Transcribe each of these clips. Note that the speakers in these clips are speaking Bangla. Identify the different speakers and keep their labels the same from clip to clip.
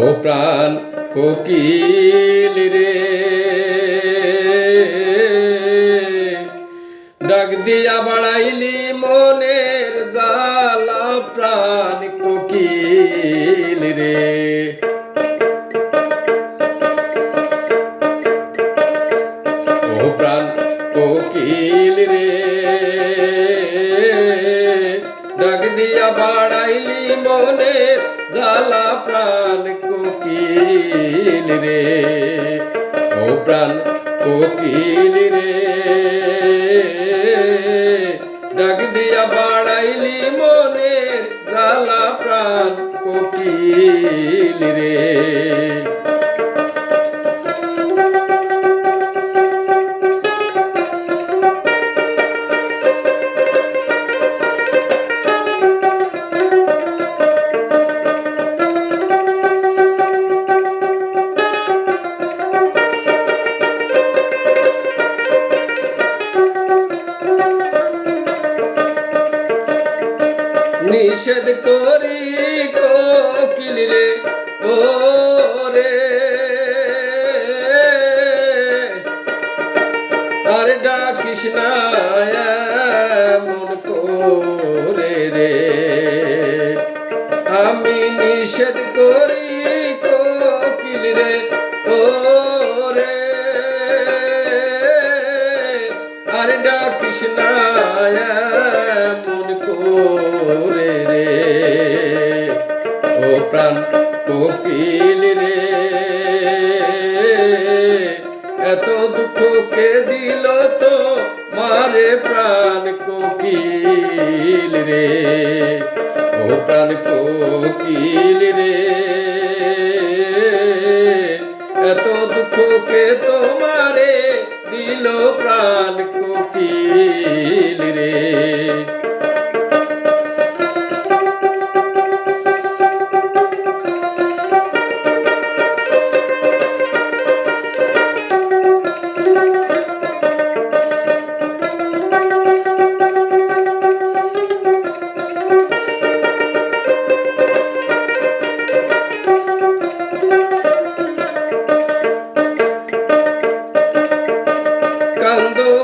Speaker 1: ও প্রাণ কোকিল রে, ডাক দিয়া বাড়াইলি মনের জ্বালা প্রাণ কোকিল রে। ও প্রাণ কোকিল রে, ডাক দিয়া বাড়াইলি মনের জ্বালা প্রাণ কোকিল রে। ও প্রাণ কোকিল রে, ডাক দিয়া বাড়াইলি মনের জ্বালা প্রাণ কোকিল রে। নিষেধ করি কোকিল রে, ও রে আর ডাকিস না এমন করে রে। আমি নিষেধ করি কোকিল রে, ও রে আর ডাকিস না এমন করে রে। ও প্রাণ কোকিল রে, এত দুঃখ কে দিল তো মারে প্রাণ কোকিল রে। ও প্রাণ কোকিল রে, এত দুঃখ কে তোমারে দিল প্রাণ কোকিল রে।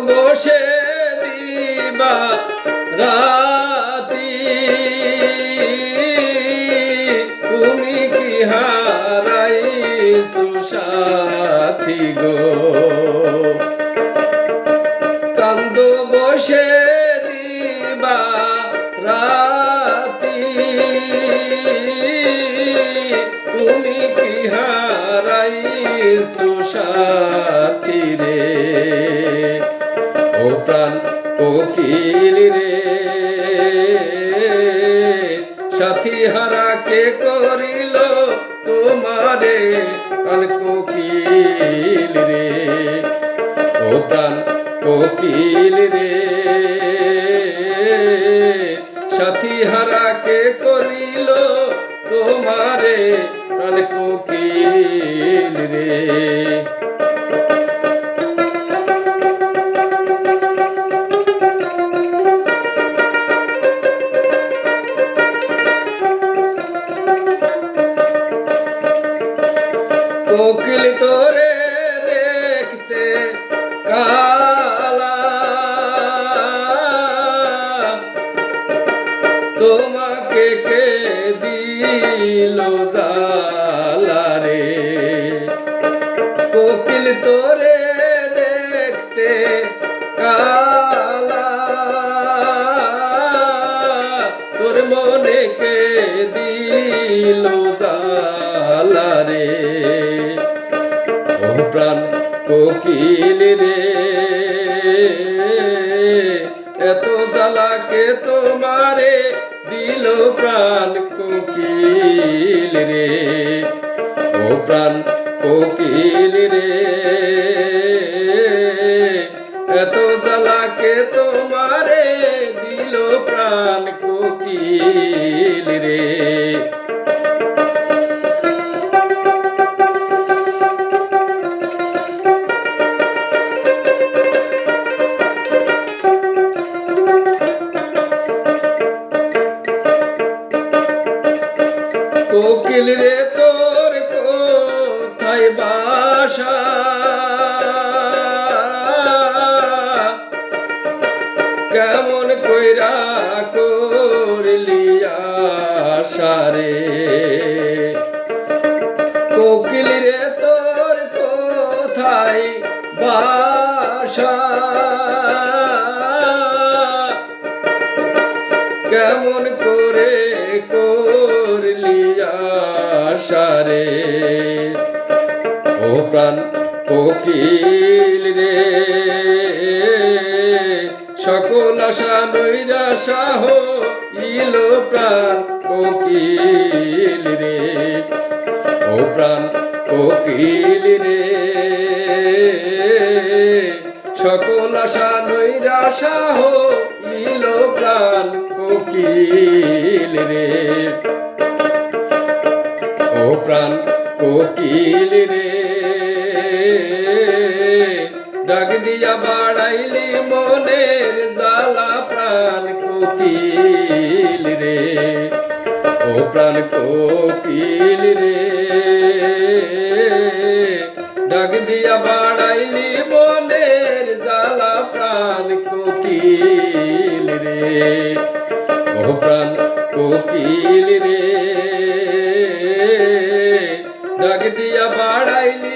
Speaker 1: বসে দিবা রাতি তুমি কি হারাইছো সাথী গো। কান্দ বসে দিবা রাতি তুমি কি হারাইছো সাথী রে। ও প্রাণ কোকিল রে, সাথী হারা কে করিল তোমারে প্রাণ কোকিল রে। ও প্রাণ কোকিল রে, সাথী হারা কে করিল তোমারে প্রাণ কোকিল রে। কোকিল তোরে দেখতে কালা, তোমাকে কে দিল জ্বালা রে। কোকিল তোরে দেখতে কালা, তোর মনে কে দিল জ্বালা রে। ও প্রাণ কোকিল রে, এত জ্বালা কে তোমারে দিল প্রাণ কোকিল রে। ও প্রাণ কোকিল রে, এত জ্বালা কে তোমারে দিল প্রাণ কোকিল রে। কোকিল রে তোর আশা কেমন কইরা করলি আশা রে কোকিল রে তোর কোথায় বাসা কেমন করে করলি আশা রে ও প্রাণ কোকিল রে সকল আশা নৈরাশা হইল প্রাণ কোকিল রে ও প্রাণ কোকিল রে সকল আশা নৈরাশা হইল প্রাণ কোকিল রে ও প্রাণ কোকিল রে ডাক দিয়া বাড়াইলি মনের জ্বালা প্রাণ কোকিল রে ও প্রাণ কোকিল রে ডাক দিয়া বাড়াইলি মনের জ্বালা প্রাণ কোকিল রে ও প্রাণ কোকিল রে ডাক দিয়া বাড়াইলি